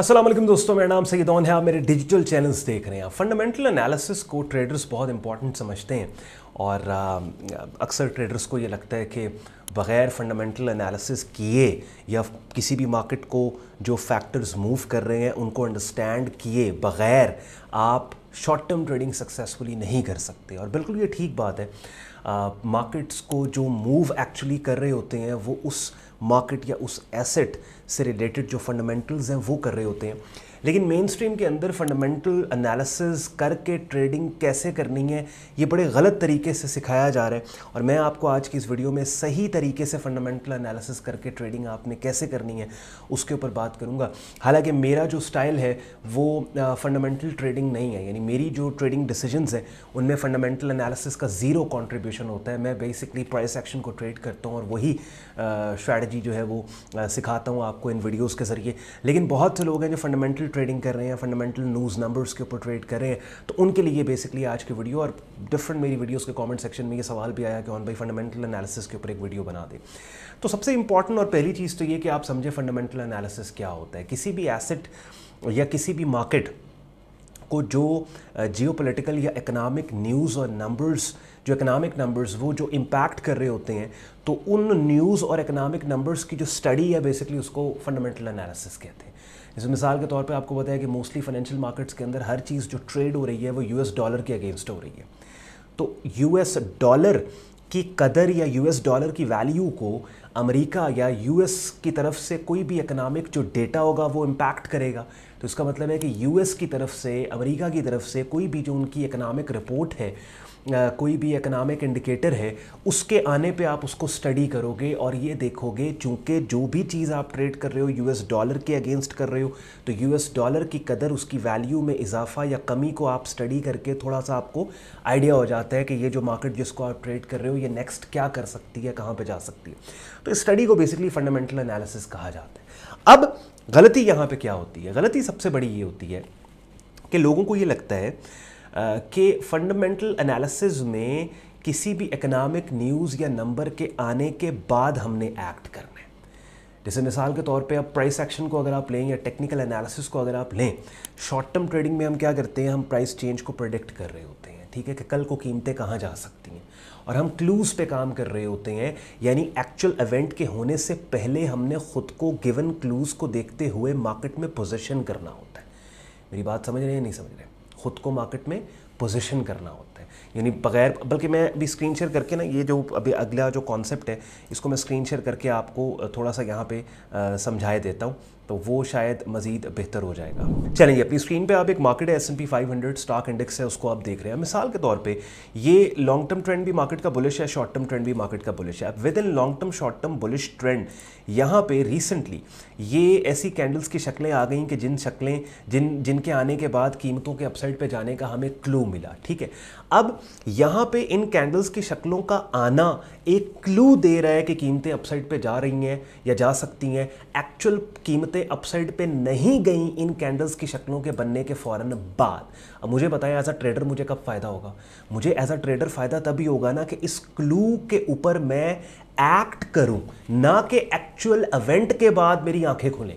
अस्सलाम वालेकुम दोस्तों, मेरा नाम सईदौन है। आप मेरे डिजिटल चैनल्स देख रहे हैं। फंडामेंटल एनालिसिस को ट्रेडर्स बहुत इंपॉर्टेंट समझते हैं और अक्सर ट्रेडर्स को ये लगता है कि बग़ैर फंडामेंटल एनालिसिस किए या किसी भी मार्केट को जो फैक्टर्स मूव कर रहे हैं उनको अंडरस्टैंड किए बग़ैर आप शॉर्ट टर्म ट्रेडिंग सक्सेसफुली नहीं कर सकते। और बिल्कुल ये ठीक बात है। मार्केट्स को जो मूव एक्चुअली कर रहे होते हैं वो उस मार्केट या उस एसेट से रिलेटेड जो फंडामेंटल्स हैं वो कर रहे होते हैं। लेकिन मेन स्ट्रीम के अंदर फंडामेंटल एनालिसिस करके ट्रेडिंग कैसे करनी है ये बड़े गलत तरीके से सिखाया जा रहा है। और मैं आपको आज की इस वीडियो में सही तरीके से फंडामेंटल एनालिसिस करके ट्रेडिंग आपने कैसे करनी है उसके ऊपर बात करूंगा। हालांकि मेरा जो स्टाइल है वो फंडामेंटल ट्रेडिंग नहीं है, यानी मेरी जो ट्रेडिंग डिसीजंस हैं उनमें फंडामेंटल एनालिसिस का ज़ीरो कंट्रीब्यूशन होता है। मैं बेसिकली प्राइस एक्शन को ट्रेड करता हूँ और वही स्ट्रैटेजी जो है वो सिखाता हूँ आपको इन वीडियोज़ के ज़रिए। लेकिन बहुत से लोग हैं जो फंडामेंटल ट्रेडिंग कर रहे हैं, फंडामेंटल न्यूज़ नंबर्स के ऊपर ट्रेड कर रहे हैं, तो उनके लिए बेसिकली आज की वीडियो। और डिफरेंट मेरी वीडियोस के कमेंट सेक्शन में ये सवाल भी आया कि ऑन भाई फंडामेंटल एनालिसिस के ऊपर एक वीडियो बना दे। तो सबसे इंपॉर्टेंट और पहली चीज़ तो ये कि आप समझें फंडामेंटल एनालिसिस क्या होता है। किसी भी एसेट या किसी भी मार्केट को जो जियोपॉलिटिकल या इकोनॉमिक न्यूज़ और नंबर्स, जो इकोनॉमिक नंबर्स वो जो इम्पैक्ट कर रहे होते हैं, तो उन न्यूज़ और इकोनॉमिक नंबर्स की जो स्टडी है बेसिकली उसको फंडामेंटल एनालिसिस कहते हैं। जैसे मिसाल के तौर पे आपको पता है कि मोस्टली फाइनेंशियल मार्केट्स के अंदर हर चीज़ जो ट्रेड हो रही है वो यूएस डॉलर के अगेंस्ट हो रही है। तो यूएस डॉलर की कदर या यूएस डॉलर की वैल्यू को अमेरिका या यूएस की तरफ से कोई भी इकोनॉमिक जो डेटा होगा वो इम्पैक्ट करेगा। तो इसका मतलब है कि यूएस की तरफ से, अमेरिका की तरफ से कोई भी जो उनकी इकोनॉमिक रिपोर्ट है, कोई भी इकोनॉमिक इंडिकेटर है, उसके आने पे आप उसको स्टडी करोगे और ये देखोगे चूँकि जो भी चीज़ आप ट्रेड कर रहे हो यूएस डॉलर के अगेंस्ट कर रहे हो, तो यूएस डॉलर की कदर, उसकी वैल्यू में इजाफा या कमी को आप स्टडी करके थोड़ा सा आपको आइडिया हो जाता है कि ये जो मार्केट जिसको आप ट्रेड कर रहे हो ये नेक्स्ट क्या कर सकती है, कहाँ पर जा सकती है। तो इस स्टडी को बेसिकली फंडामेंटल एनालिसिस कहा जाता है। अब गलती यहाँ पर क्या होती है? गलती सबसे बड़ी ये होती है कि लोगों को ये लगता है कि फंडामेंटल एनालिसिस में किसी भी इकोनॉमिक न्यूज़ या नंबर के आने के बाद हमने एक्ट करना है। जैसे मिसाल के तौर पे अब प्राइस एक्शन को अगर आप लें या टेक्निकल एनालिसिस को अगर आप लें, शॉर्ट टर्म ट्रेडिंग में हम क्या करते हैं, हम प्राइस चेंज को प्रेडिक्ट कर रहे होते हैं, ठीक है, कि कल को कीमतें कहाँ जा सकती हैं, और हम क्लूज़ पे काम कर रहे होते हैं। यानी एक्चुअल इवेंट के होने से पहले हमने खुद को गिवन क्लूज़ को देखते हुए मार्केट में पोजीशन करना होता है। मेरी बात समझ रहे हैं नहीं समझ रहे? खुद को मार्केट में पोजीशन करना होता है, यानी बगैर, बल्कि मैं अभी स्क्रीन शेयर करके ना ये जो अभी अगला जो कॉन्सेप्ट है इसको मैं स्क्रीन शेयर करके आपको थोड़ा सा यहाँ पे समझाए देता हूँ, तो वो शायद मज़ीद बेहतर हो जाएगा। चलेंगे, अपनी स्क्रीन पे आप एक मार्केट है S&P 500 स्टॉक इंडेक्स है, उसको आप देख रहे हैं। मिसाल के तौर पे ये लॉन्ग टर्म ट्रेंड भी मार्केट का बुलिश है, शॉर्ट टर्म ट्रेंड भी मार्केट का बुलिश है। अब with in long term short term bullish trend यहाँ पे रिसेंटली ये ऐसी कैंडल्स की शक्लें आ गई कि जिनके आने के बाद कीमतों के अपसाइड पे जाने का हमें क्लू मिला, ठीक है। अब यहाँ पे इन कैंडल्स की शक्लों का आना एक क्लू दे रहा है कि कीमतें अपसाइड पे जा रही हैं या जा सकती हैं। एक्चुअल कीमतें अपसाइड पे नहीं गई इन कैंडल्स की शक्लों के बनने के फ़ौरन बाद। अब मुझे बताएं एज अ ट्रेडर मुझे कब फ़ायदा होगा? मुझे एज अ ट्रेडर फ़ायदा तभी होगा ना कि इस क्लू के ऊपर मैं एक्ट करूं, ना कि एक्चुअल इवेंट के बाद मेरी आंखें खुलें।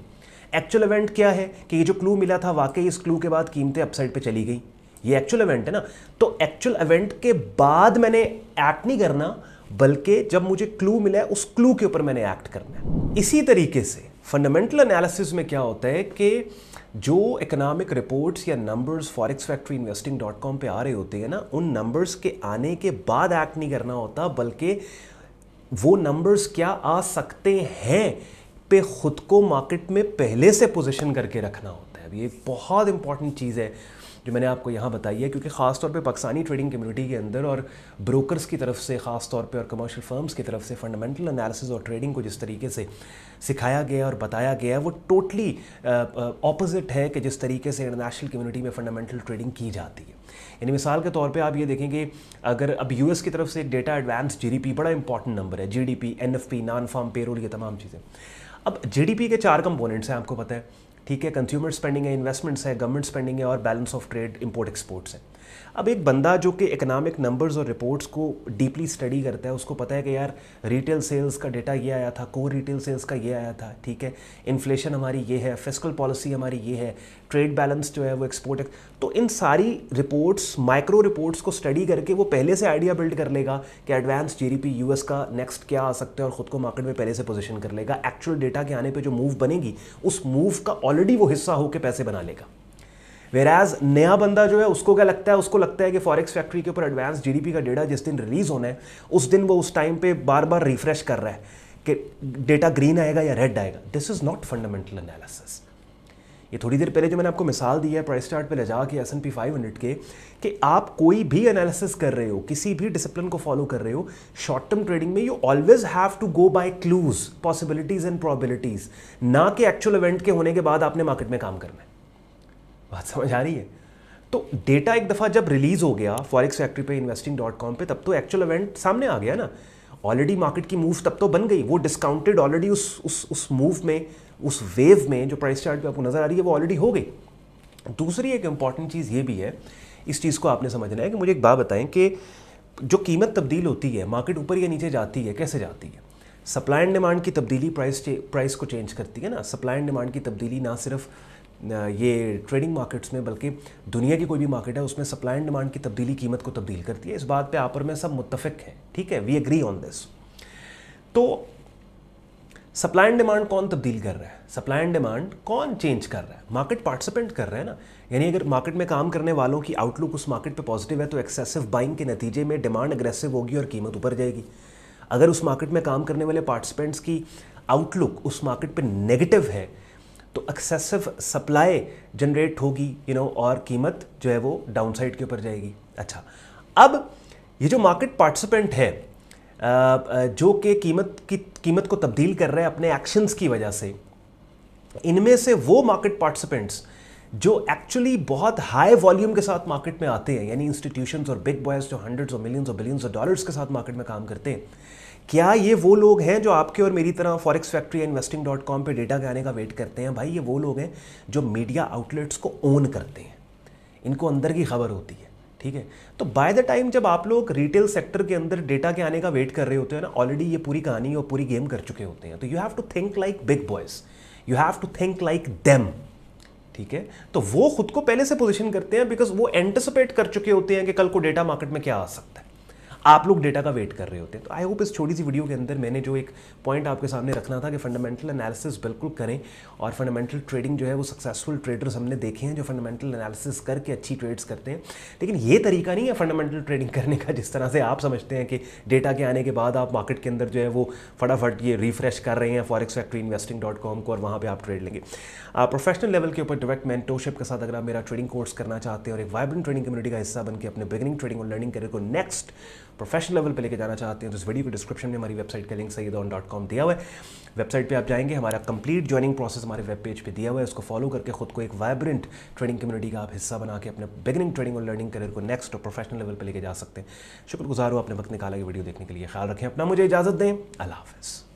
एक्चुअल इवेंट क्या है कि ये जो क्लू मिला था वाकई इस क्लू के बाद कीमतें अपसाइड पे चली गई, ये एक्चुअल इवेंट है ना। तो एक्चुअल इवेंट के बाद मैंने एक्ट नहीं करना, बल्कि जब मुझे क्लू मिला है उस क्लू के ऊपर मैंने एक्ट करना है। इसी तरीके से फंडामेंटल एनालिसिस में क्या होता है कि जो इकोनॉमिक रिपोर्ट्स या नंबर्स forexfactoryinvesting.com पे आ रहे होते हैं ना, उन नंबर्स के आने के बाद एक्ट नहीं करना होता, बल्कि वो नंबर्स क्या आ सकते हैं पे खुद को मार्केट में पहले से पोजीशन करके रखना होता है। अब ये बहुत इंपॉर्टेंट चीज़ है जो मैंने आपको यहाँ बताई है, क्योंकि ख़ास तौर पे पाकिस्तानी ट्रेडिंग कम्युनिटी के अंदर और ब्रोकर्स की तरफ से ख़ास तौर पे और कमर्शियल फर्म्स की तरफ से फंडामेंटल एनालिसिस और ट्रेडिंग को जिस तरीके से सिखाया गया और बताया गया वो टोटली ऑपोजिट है कि जिस तरीके से इंटरनेशनल कम्युनिटी में फंडामेंटल ट्रेडिंग की जाती है। यानी मिसाल के तौर पे आप ये देखेंगे, अगर अब यूएस की तरफ से डेटा एडवांस जीडीपी बड़ा इंपॉर्टेंट नंबर है, GDP, NFP, non farm payroll, ये तमाम चीज़ें। अब जीडीपी के 4 कंपोनेंट्स हैं, आपको पता है, ठीक है, कंज्यूमर स्पेंडिंग है, इन्वेस्टमेंट्स है, गवर्नमेंट स्पेंडिंग है और balance of trade, import exports है। अब एक बंदा जो कि इकोनॉमिक नंबर्स और रिपोर्ट्स को डीपली स्टडी करता है, उसको पता है कि यार रिटेल सेल्स का डेटा ये आया था, कोर रिटेल सेल्स का ये आया था, ठीक है, इन्फ्लेशन हमारी ये है, फिस्कल पॉलिसी हमारी ये है, ट्रेड बैलेंस जो है वो एक्सपोर्ट, तो इन सारी रिपोर्ट्स, माइक्रो रिपोर्ट्स को स्टडी करके वो पहले से आइडिया बिल्ड कर लेगा कि एडवांस जीडीपी यूएस का नेक्स्ट क्या आ सकता है और ख़ुद को मार्केट में पहले से पोजीशन कर लेगा। एक्चुअल डेटा के आने पे जो मूव बनेगी उस मूव का ऑलरेडी वो हिस्सा होकर पैसे बना लेगा। वेराज नया बंदा जो है उसको क्या लगता है, उसको लगता है कि फॉरेक्स फैक्ट्री के ऊपर एडवांस जीडीपी का डेटा जिस दिन रिलीज होना है उस दिन वो उस टाइम पे बार बार रिफ्रेश कर रहा है कि डेटा ग्रीन आएगा या रेड आएगा। This is not fundamental analysis. ये थोड़ी देर पहले जो मैंने आपको मिसाल दी है प्राइस चार्ट पे ले जाके S&P 500 के, कि आप कोई भी एनालिसिस कर रहे हो, किसी भी डिसिप्लिन को फॉलो कर रहे हो, शॉर्ट टर्म ट्रेडिंग में you always have to go by clues, possibilities and probabilities, ना कि एक्चुअल इवेंट के होने के बाद आपने मार्केट में काम करना है। बात समझ आ रही है? तो डेटा एक दफ़ा जब रिलीज हो गया फॉरेक्स फैक्ट्री पे, investing.com पे, तब तो एक्चुअल इवेंट सामने आ गया ना। ऑलरेडी मार्केट की मूव तब तो बन गई, वो डिस्काउंटेड ऑलरेडी उस मूव में, उस वेव में जो प्राइस चार्ट पे आपको नजर आ रही है वो ऑलरेडी हो गई। दूसरी एक इंपॉर्टेंट चीज़ ये भी है, इस चीज़ को आपने समझना है कि मुझे एक बात बताएं कि जो कीमत तब्दील होती है, मार्केट ऊपर या नीचे जाती है, कैसे जाती है? सप्लाई एंड डिमांड की तब्दीली प्राइस को चेंज करती है ना। सप्लाई एंड डिमांड की तब्दीली ना सिर्फ ये ट्रेडिंग मार्केट्स में बल्कि दुनिया की कोई भी मार्केट है उसमें सप्लाई एंड डिमांड की तब्दीली कीमत को तब्दील करती है। इस बात पे आप और मैं सब मुत्तफिक हैं, ठीक है, वी एग्री ऑन दिस। तो सप्लाई एंड डिमांड कौन तब्दील कर रहा है? सप्लाई एंड डिमांड कौन चेंज कर रहा है? मार्केट पार्टिसिपेंट कर रहा है ना। यानी अगर मार्केट में काम करने वालों की आउटलुक उस मार्केट पे पॉजिटिव है तो एक्सेसिव बाइंग के नतीजे में डिमांड अग्रेसिव होगी और कीमत ऊपर जाएगी। अगर उस मार्केट में काम करने वाले पार्टिसिपेंट्स की आउटलुक उस मार्केट पे नेगेटिव है तो एक्सेसिव सप्लाई जनरेट होगी और कीमत जो है वो डाउन साइड के ऊपर जाएगी। अच्छा, अब ये जो मार्केट पार्टिसिपेंट है जो कि कीमत को तब्दील कर रहे हैं अपने एक्शंस की वजह से, इनमें से वो मार्केट पार्टिसिपेंट्स जो एक्चुअली बहुत हाई वॉल्यूम के साथ मार्केट में आते हैं, यानी इंस्टीट्यूशंस और बिग बॉयज जो हंड्रेड्स ऑफ मिलियंस और बिलियंस ऑफ डॉलर्स के साथ मार्केट में काम करते हैं, क्या ये वो लोग हैं जो आपके और मेरी तरह फॉरेक्स फैक्ट्री या investing.com पे डेटा के आने का वेट करते हैं? भाई ये वो लोग हैं जो मीडिया आउटलेट्स को ओन करते हैं, इनको अंदर की खबर होती है, ठीक है। तो बाय द टाइम जब आप लोग रिटेल सेक्टर के अंदर डेटा के आने का वेट कर रहे होते हैं ना, ऑलरेडी ये पूरी कहानी और पूरी गेम कर चुके होते हैं। तो you have to think like big boys, you have to think like them, ठीक है। तो वो खुद को पहले से पोजीशन करते हैं बिकॉज वो एंटिसिपेट कर चुके होते हैं कि कल को डेटा मार्केट में क्या आ सकता है। आप लोग डेटा का वेट कर रहे होते हैं। तो आई होप इस छोटी सी वीडियो के अंदर मैंने जो एक पॉइंट आपके सामने रखना था कि फंडामेंटल एनालिसिस बिल्कुल करें, और फंडामेंटल ट्रेडिंग जो है वो सक्सेसफुल ट्रेडर्स हमने देखे हैं जो फंडामेंटल एनालिसिस करके अच्छी ट्रेड्स करते हैं। लेकिन ये तरीका नहीं है फंडामेंटल ट्रेडिंग करने का जिस तरह से आप समझते हैं कि डेटा के आने के बाद आप मार्केट के अंदर जो है वो फटाफट ये रिफ्रेश कर रहे हैं फॉरेक्स फैक्ट्री investing.com को और वहाँ पर आप ट्रेड लेंगे। प्रोफेशनल लेवल के ऊपर डायरेक्ट मेंटरशिप के साथ अगर आप मेरा ट्रेडिंग कोर्स करना चाहते हैं और एक वाइब्रेंट ट्रेडिंग कम्युनिटी का हिस्सा बनकर अपने बिगिनिंग ट्रेडिंग और लर्निंग करियर को नेक्स्ट प्रोफेशनल लेवल पे लेके जाना चाहते हैं तो इस वीडियो के डिस्क्रिप्शन में हमारी वेबसाइट का लिंक sayyidon.com दिया हुआ है। वेबसाइट पे आप जाएंगे, हमारा कंप्लीट ज्वाइनिंग प्रोसेस हमारे वेब पेज पे दिया हुआ है, उसको फॉलो करके खुद को एक वाइब्रेंट ट्रेडिंग कम्युनिटी का आप हिस्सा बना के अपने बिगिनिंग ट्रेडिंग और लर्निंग करियर को नेक्स्ट और प्रोफेशनल लेवल पे लेके जा सकते हैं। शुक्रगुजार हो आपने वक्त निकाला ये वीडियो देखने के लिए। ख्याल रखें अपना, मुझे इजाज़त दें, अल्लाह हाफ़िज़।